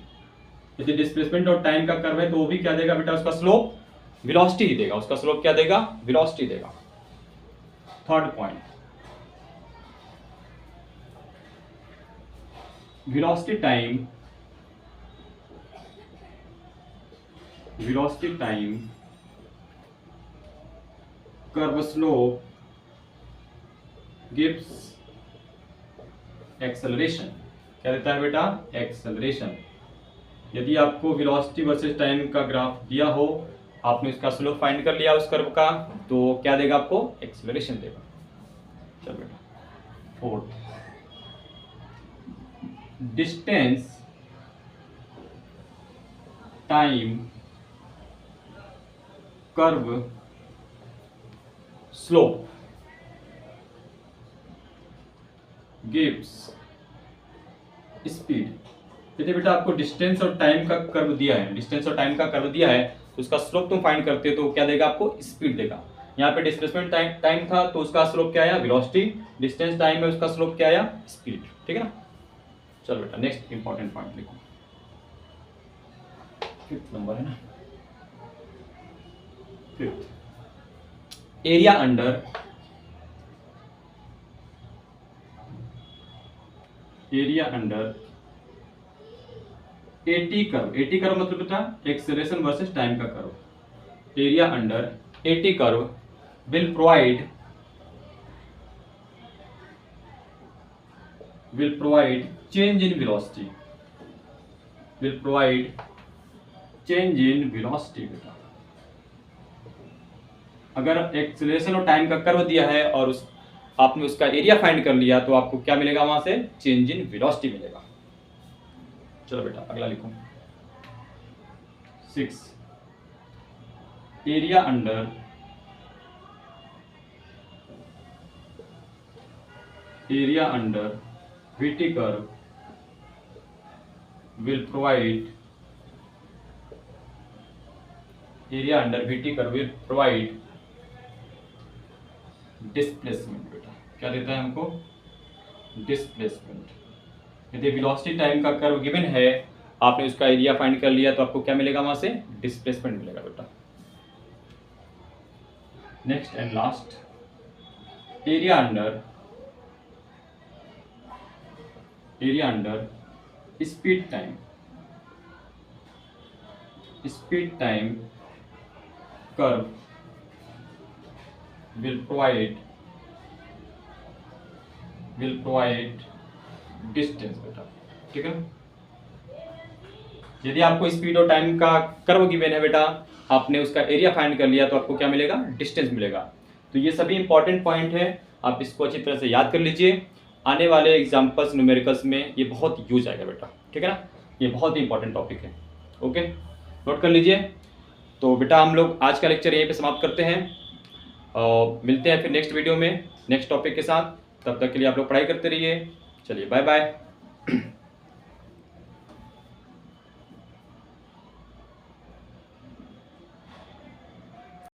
S1: यदि डिस्प्लेसमेंट और टाइम का कर्व है तो वो भी क्या देगा बेटा, उसका स्लोप वेलोसिटी ही देगा, उसका स्लोप क्या देगा, वेलोसिटी देगा। Third point, velocity time curve slope gives acceleration. क्या देता है बेटा, एक्सेलरेशन। यदि आपको वेलोसिटी वर्सेस टाइम का ग्राफ दिया हो, आपने इसका स्लोप फाइंड कर लिया उस कर्व का, तो क्या देगा आपको, एक्सेलरेशन देगा। चलो बेटा fourth, distance time curve slope gives speed. यदि बेटा आपको डिस्टेंस और टाइम का कर्व दिया है, डिस्टेंस और टाइम का कर्व दिया है, तो उसका स्लोप तुम फाइंड करते हो तो क्या देगा आपको, स्पीड देगा। यहाँ पे डिस्प्लेसमेंट टाइम था तो उसका स्लोप क्या आया, वेलोसिटी। डिस्टेंस टाइम है, उसका स्लोप क्या आया, स्पीड, ठीक है ना। चलो बेटा नेक्स्ट इंपॉर्टेंट पॉइंट लिखो, फिफ्थ नंबर है ना, fifth, area under eighty curve. Eighty curve मतलब बेटा एक्सेलरेशन वर्सेस टाइम का curve. Area under eighty curve will provide change in velocity, बेटा। अगर एक्सेलरेशन और टाइम का कर्व दिया है और आपने उसका एरिया फाइंड कर लिया तो आपको क्या मिलेगा, वहां से चेंज इन वेलोसिटी मिलेगा। चलो बेटा अगला लिखो, 6, area under VT curve will provide displacement. बेटा क्या देता है हमको, डिस्प्लेसमेंट। यदि वेलोसिटी टाइम का कर्व गिवन है, आपने उसका एरिया फाइंड कर लिया तो आपको क्या मिलेगा, वहां से डिस्प्लेसमेंट मिलेगा बेटा। Next and last, area under speed time curve will provide distance बेटा, ठीक है। यदि आपको स्पीड और टाइम का कर्व गिवन है बेटा, आपने उसका एरिया फाइंड कर लिया तो आपको क्या मिलेगा, डिस्टेंस मिलेगा। तो ये सभी इंपॉर्टेंट पॉइंट है, आप इसको अच्छी तरह से याद कर लीजिए। आने वाले एग्जाम्पल्स न्यूमेरिकल्स में ये बहुत यूज आएगा बेटा, ठीक है ना। ये बहुत ही इंपॉर्टेंट टॉपिक है, ओके, नोट कर लीजिए। तो बेटा हम लोग आज का लेक्चर यहीं पे समाप्त करते हैं और मिलते हैं फिर नेक्स्ट वीडियो में नेक्स्ट टॉपिक के साथ। तब तक के लिए आप लोग पढ़ाई करते रहिए। चलिए बाय बाय।